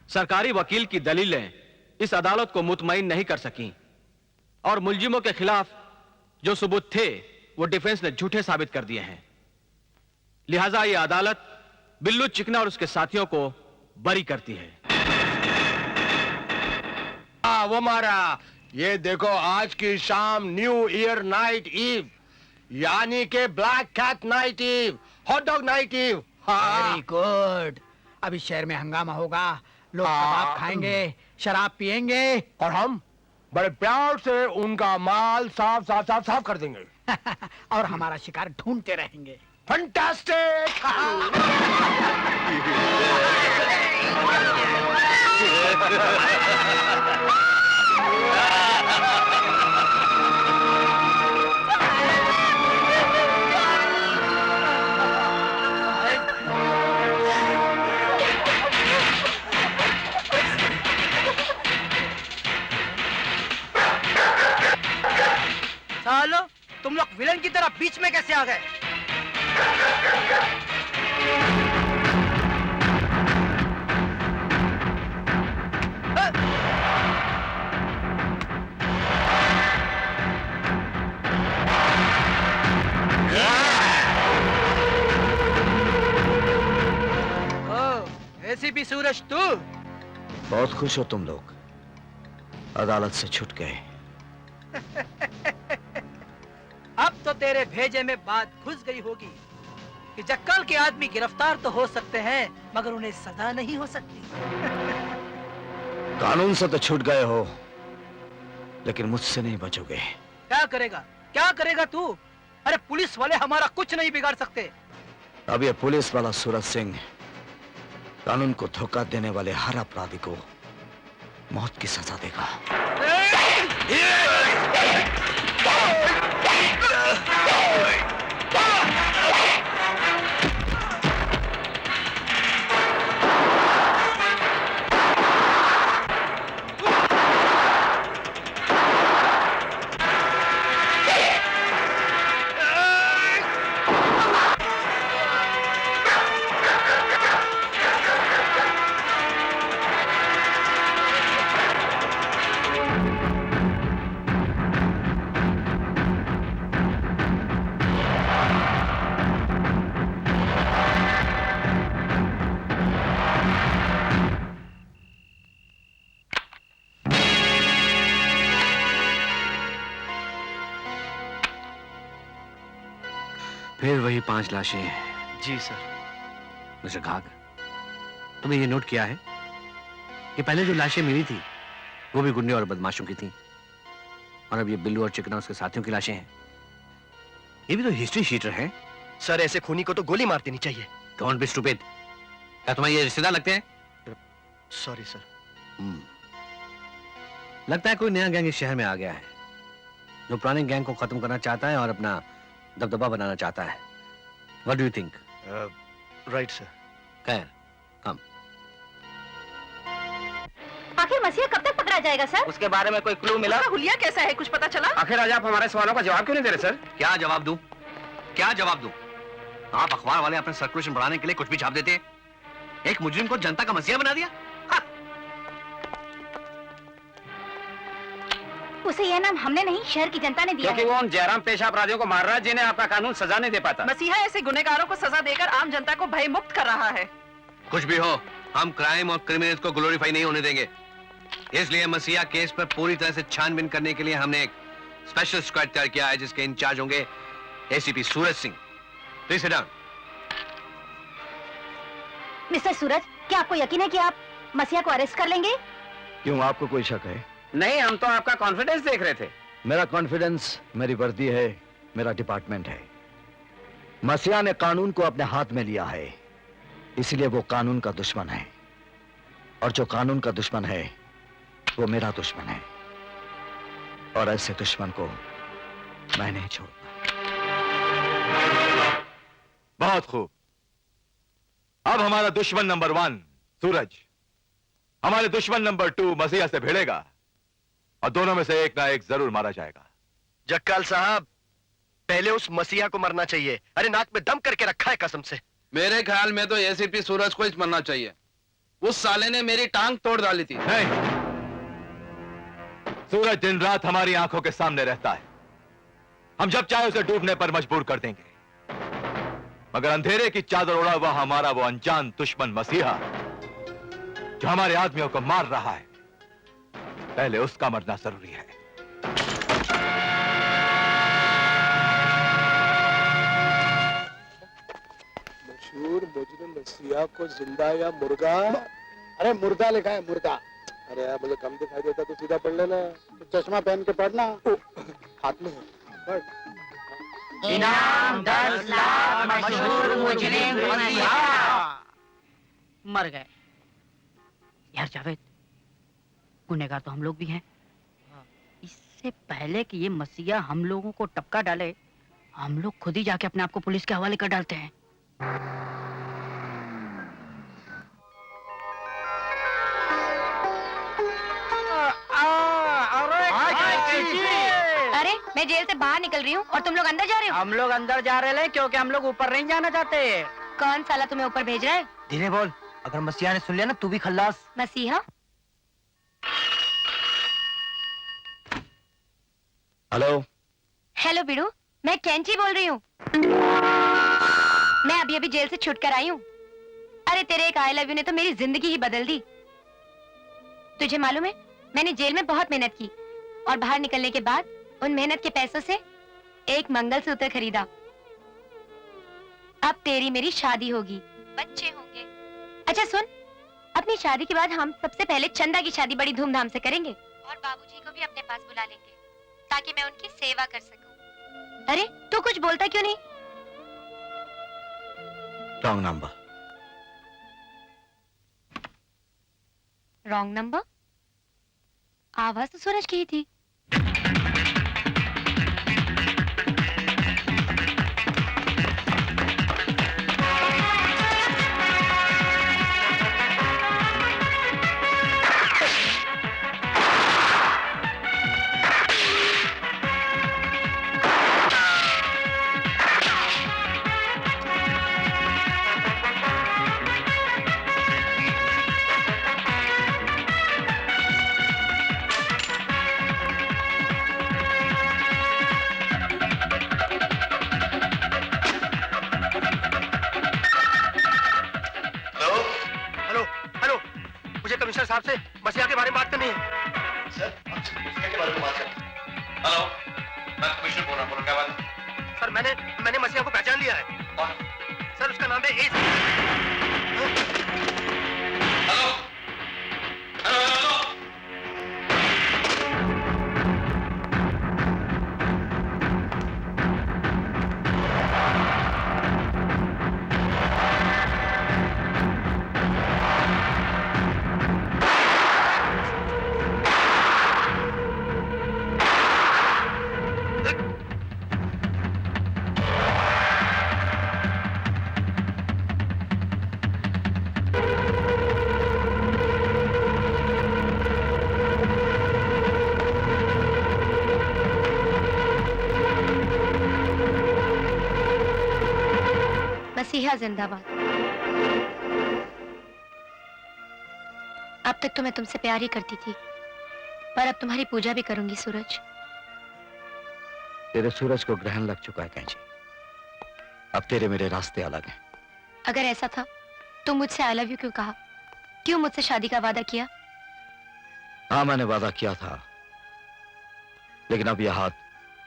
सरकारी वकील की दलीलें इस अदालत को मुतमईन नहीं कर सकी और मुलजिमों के खिलाफ जो सबूत थे वो डिफेंस ने झूठे साबित कर दिए हैं। लिहाजा ये अदालत बिल्लू चिकना और उसके साथियों को बरी करती है। वो मारा, ये देखो आज की शाम न्यू ईयर नाइट ईव, यानी के black cat night eve, hot dog night eve. Very good. अभी शहर में हंगामा होगा, लोग कबाब खाएंगे, शराब पिएंगे और हम बड़े प्यार से उनका माल साफ साफ साफ साफ कर देंगे और हमारा शिकार ढूंढते रहेंगे। फैंटास्टिक। सालो, तुम लोग विलन की तरह बीच में कैसे आ गए? एसीपी सूरज, तू? बहुत खुश हो तुम लोग, अदालत से छूट गए। अब तो तेरे भेजे में बात घुस गई होगी कि जक्कल के आदमी गिरफ्तार तो हो सकते हैं मगर उन्हें सजा नहीं हो सकती। कानून से तो छूट गए हो, लेकिन मुझसे नहीं बचोगे। क्या करेगा, क्या करेगा तू? अरे पुलिस वाले हमारा कुछ नहीं बिगाड़ सकते। अब ये पुलिस वाला सूरज सिंह कानून को धोखा देने वाले हर अपराधी को मौत की सजा देगा। फिर वही 5 लाशें। जी सर। मिस्टर घाग, तुमने ये नोट किया है कि पहले जो लाशें मिली थी वो भी गुंडे और बदमाशों की थी, और अब ये बिल्लू और चिकना उसके साथियों की लाशें हैं। ये भी तो हिस्ट्री शीटर हैं। सर, ऐसे खूनी को तो गोली मार देनी चाहिए। Don't be stupid. क्या तुम्हारे ये रिश्तेदार लगते हैं? Sorry sir. लगता है कोई नया गैंग इस शहर में आ गया है जो पुराने गैंग को खत्म करना चाहता है और अपना दबदबा बनाना चाहता है। What do you think? Right sir. खैर, कम। आखिर मसीहा कब तक पकड़ा जाएगा सर? उसके बारे में कोई क्लू मिला? उसका हुलिया कैसा है, कुछ पता चला? आखिर आज आप हमारे सवालों का जवाब क्यों नहीं दे रहे सर? क्या जवाब दूं? क्या जवाब दूं? आप अखबार वाले अपने सर्कुलेशन बढ़ाने के लिए कुछ भी छाप देते हैं। एक मुजरिम को जनता का मसीहा बना दिया। उसे यह नाम हमने नहीं, शहर की जनता ने दिया क्योंकि वो उन जयराम पेशा अपराधियों को मार रहा है जिन्हें आपका कानून सजा नहीं दे पाता। मसीहा ऐसे गुनहगारों को सजा देकर आम जनता को भय मुक्त कर रहा है। कुछ भी हो, हम क्राइम और क्रिमिनल्स को ग्लोरीफाई नहीं होने देंगे। इसलिए मसीहा केस पर पूरी तरह से छानबीन करने के लिए हमने एक स्पेशल स्क्वाड तैयार किया है जिसके इंचार्ज होंगे ACP Suraj Singh. Please sit down. Mister Suraj, क्या आपको यकीन है कि आप मसीहा को अरेस्ट कर लेंगे? क्यों, आपको कोई शक है? नहीं, हम तो आपका कॉन्फिडेंस देख रहे थे। मेरा कॉन्फिडेंस मेरी वर्दी है, मेरा डिपार्टमेंट है। मसीहा ने कानून को अपने हाथ में लिया है, इसलिए वो कानून का दुश्मन है, और जो कानून का दुश्मन है वो मेरा दुश्मन है, और ऐसे दुश्मन को मैं नहीं छोड़ता। बहुत खूब। अब हमारा दुश्मन नंबर 1 सूरज हमारे दुश्मन नंबर 2 मसीहा से भिड़ेगा, और दोनों में से एक ना एक जरूर मारा जाएगा। जक्काल साहब, पहले उस मसीहा को मरना चाहिए। अरे नाक में दम करके रखा है कसम से। मेरे ख्याल में तो एसीपी सूरज को ही मरना चाहिए। उस साले ने मेरी टांग तोड़ डाली थी। नहीं, सूरज दिन रात हमारी आंखों के सामने रहता है। हम जब चाहे उसे डूबने पर मजबूर कर देंगे, मगर अंधेरे की चादर ओढ़ा हुआ हमारा वो अनजान दुश्मन मसीहा जो हमारे आदमियों को मार रहा है, पहले उसका मरना जरूरी है। मशहूर मुजरिम मसीहा को जिंदा या मुर्गा? अरे मुर्दा लिखा है, मुर्दा। अरे यार मुझे कम दिखाई देता तो सीधा पढ़ लेना, चश्मा पहन के पढ़ना। हाथ में है, पढ़। इनाम 10 लाख मशहूर मुजरिम मसीहा। मर गए। यार जावेद, गुनहगार तो हम लोग भी हैं। इससे पहले कि ये मसीहा हम लोगों को टपका डाले, हम लोग खुद ही जाके अपने आप को पुलिस के हवाले कर डालते हैं। अरे मैं जेल से बाहर निकल रही हूँ और तुम लोग अंदर जा रहे हो? हम लोग अंदर जा रहे हैं क्योंकि हम लोग ऊपर नहीं जाना चाहते। कौन साला तुम्हें ऊपर भेज रहा है? धीरे बोल, अगर मसीहा ने सुन लिया ना तू भी खल्लास। मसीहा? हेलो। हेलो बिड़ू, मैं कैंची बोल रही हूँ। मैं अभी अभी जेल से छूट कर आई हूँ। अरे तेरे एक आई लव यू ने तो मेरी जिंदगी ही बदल दी। तुझे मालूम है, मैंने जेल में बहुत मेहनत की और बाहर निकलने के बाद उन मेहनत के पैसों से एक मंगलसूत्र खरीदा। अब तेरी मेरी शादी होगी, बच्चे होंगे। अच्छा सुन, अपनी शादी के बाद हम सबसे पहले चंदा की शादी बड़ी धूमधाम से करेंगे और बाबूजी को भी अपने पास बुला लेंगे ताकि मैं उनकी सेवा कर सकूं। अरे तू कुछ बोलता क्यों नहीं? Wrong number. Wrong number? आवाज तो सूरज की ही थी। कमिश्नर साहब से मसीहा के बारे में बात करनी है। सर, मसीहा के बारे में बात करनी है। हेलो, मैं कमिश्नर बोल रहा हूँ, क्या बात है? सर मैंने मसीहा को पहचान लिया है। कौन? सर उसका नाम है एस। Hello, hello, hello. मसीहा जिंदाबाद। अब तक तो मैं तुमसे प्यार ही करती थी, पर अब तुम्हारी पूजा भी करूंगी सूरज। तेरे सूरज को ग्रहण लग चुका है कैंची। अब तेरे मेरे रास्ते अलग हैं। अगर ऐसा था तो मुझसे आई लव यू क्यों कहा? क्यों मुझसे शादी का वादा किया? हाँ, मैंने वादा किया था, लेकिन अब यह हाथ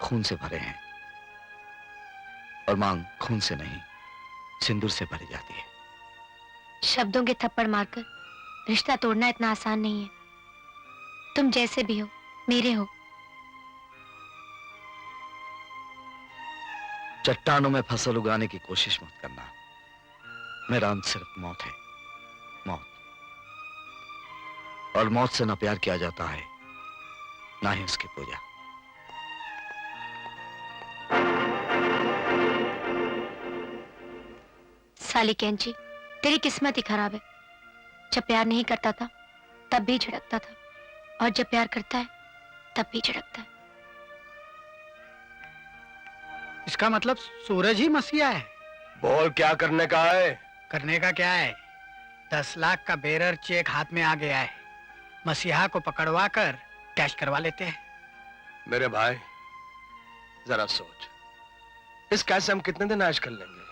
खून से भरे हैं और मांग खून से नहीं, सिंदूर से भरी जाती है। शब्दों के थप्पड़ मारकर रिश्ता तोड़ना इतना आसान नहीं है। तुम जैसे भी हो, मेरे हो। चट्टानों में फसल उगाने की कोशिश मत करना। मेरा अंत सिर्फ मौत है, मौत। और मौत से ना प्यार किया जाता है, ना ही उसकी पूजा। साली कैंची, तेरी किस्मत ही खराब है। जब प्यार नहीं करता था तब भी झिड़कता था, और जब प्यार करता है तब भी झिड़कता है। इसका मतलब सूरज ही मसीहा है। बोल क्या करने का है? करने का क्या है? 10 लाख का बेरर चेक हाथ में आ गया है। मसीहा को पकड़वा कर कैश करवा लेते हैं। मेरे भाई जरा सोच, इस कैश से हम कितने दिन ऐश कर लेंगे,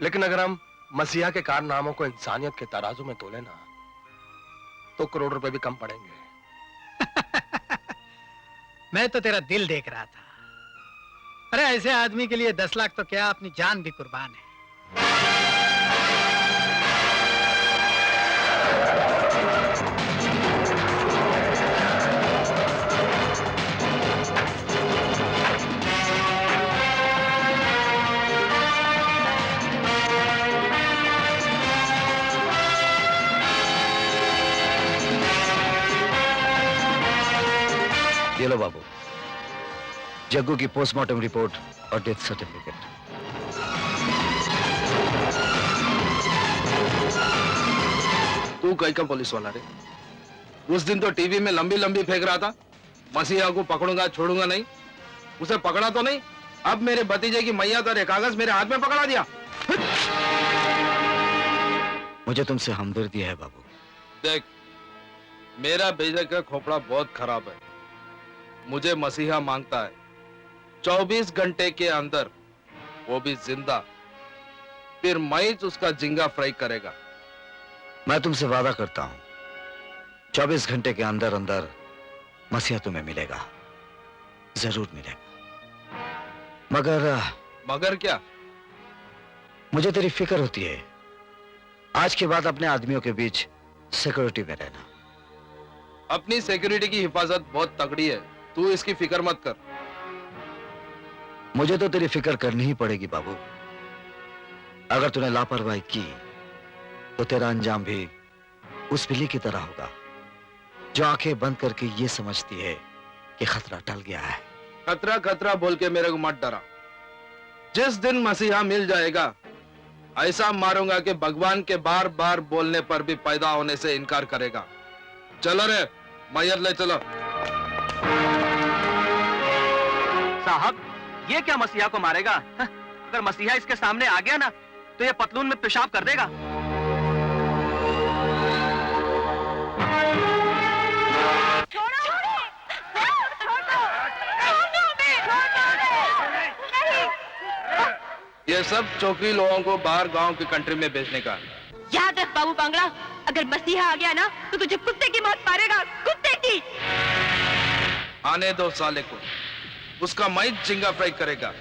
लेकिन अगर हम मसीहा के कारनामों को इंसानियत के तराजू में तोले ना, तो करोड़ रुपए भी कम पड़ेंगे। मैं तो तेरा दिल देख रहा था। अरे ऐसे आदमी के लिए 10 लाख तो क्या, अपनी जान भी कुर्बान है। ये लो बाबू, जग्गू की पोस्टमार्टम रिपोर्ट और डेथ सर्टिफिकेट। तू कहीं का पुलिस वाला रे? उस दिन तो टीवी में लंबी लंबी फेंक रहा था, मसीहा को पकड़ूंगा छोड़ूंगा नहीं। उसे पकड़ा तो नहीं, अब मेरे भतीजे की मैया का कागज मेरे हाथ में पकड़ा दिया। मुझे तुमसे हमदर्दी है बाबू। देख, मेरा बेटे का खोपड़ा बहुत खराब है। मुझे मसीहा मांगता है 24 घंटे के अंदर, वो भी जिंदा, फिर मैच उसका जिंगा फ्राई करेगा। मैं तुमसे वादा करता हूं 24 घंटे के अंदर अंदर मसीहा तुम्हें मिलेगा, जरूर मिलेगा। मगर क्या? मुझे तेरी फिक्र होती है। आज के बाद अपने आदमियों के बीच सिक्योरिटी में रहना। अपनी सिक्योरिटी की हिफाजत बहुत तगड़ी है, तू इसकी फिक्र मत कर। मुझे तो तेरी फिक्र करनी ही पड़ेगी बाबू। अगर तूने लापरवाही की तो तेरा अंजाम भी उस बिल्ली की तरह होगा जो आंखें बंद करके ये समझती है कि खतरा टल गया है। खतरा खतरा बोल के मेरे को मत डरा। जिस दिन मसीहा मिल जाएगा, ऐसा मारूंगा कि भगवान के बार बार बोलने पर भी पैदा होने से इनकार करेगा। चलो रे, मैयर ले चलो। साहब, ये क्या मसीहा को मारेगा? अगर मसीहा इसके सामने आ गया ना, तो ये पतलून में पेशाब कर देगा। ये सब चौकी लोगों को बाहर गांव की कंट्री में भेजने का। याद रख बाबू बांगड़ा, अगर मसीहा आ गया ना तो तुझे कुत्ते की मौत मारेगा, कुत्ते की। आने दो साले को, उसका माइक जिंगा फ्राई करेगा।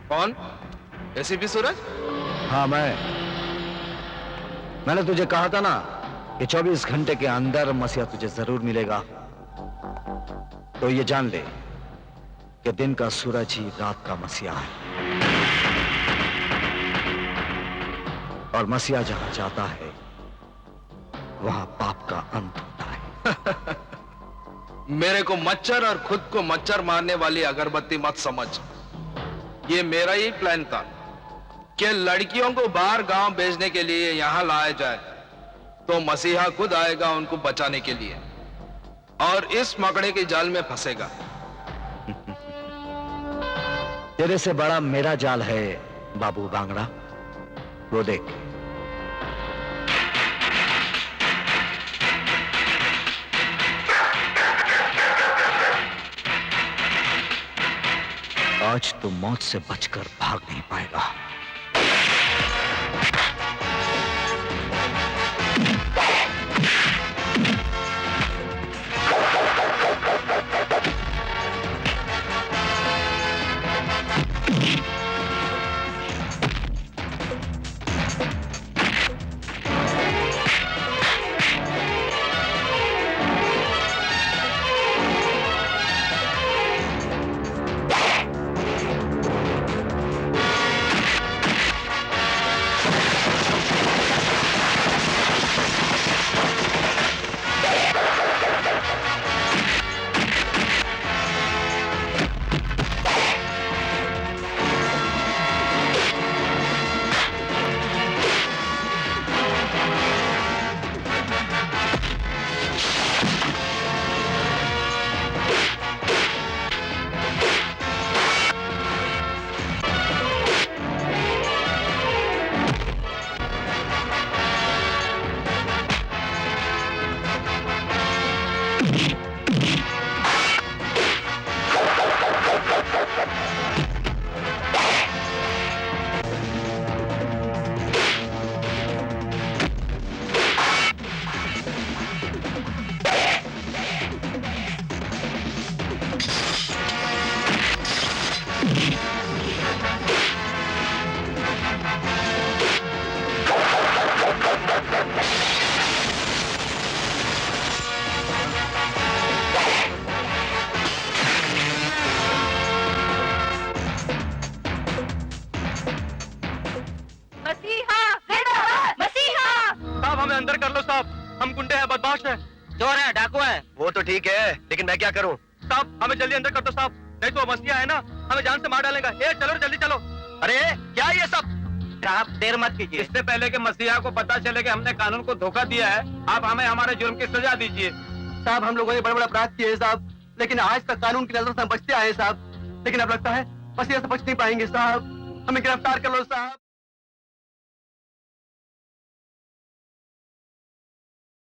कौन? एसीपी सूरज? हाँ, मैंने तुझे कहा था ना कि 24 घंटे के अंदर मसीहा तुझे जरूर मिलेगा। तो ये जान ले कि दिन का सूरज ही रात का मसीहा है, और मसीहा जहां जाता है वहां पाप का अंत होता है। मेरे को मच्छर और खुद को मच्छर मारने वाली अगरबत्ती मत समझ। ये मेरा ही प्लान था कि लड़कियों को बाहर गांव भेजने के लिए यहां लाया जाए, तो मसीहा खुद आएगा उनको बचाने के लिए, और इस मकड़े के जाल में फंसेगा। तेरे से बड़ा मेरा जाल है बाबू बांगड़ा, वो देख। आज तो मौत से बचकर भाग नहीं पाएगा। डाकू है। वो तो ठीक है, लेकिन मैं क्या करूं? साहब हमें जल्दी अंदर कर दो साहब, नहीं तो वो मसीहा है ना हमें जान से मार डालेगा। ए चलो जल्दी चलो। अरे क्या ये सब? आप देर मत कीजिए, इससे पहले कि मसीहा को पता चले कि हमने कानून को धोखा दिया है, आप हमें हमारे जुर्म की सजा दीजिए। साहब हम लोगों ने बड़े बड़े अपराध किए हैं साहब, लेकिन आज तक कानून की नजर से हम बचते आए हैं साहब, लेकिन अब लगता है मसीहा से बच नहीं पाएंगे साहब, हमें गिरफ्तार कर लो साहब।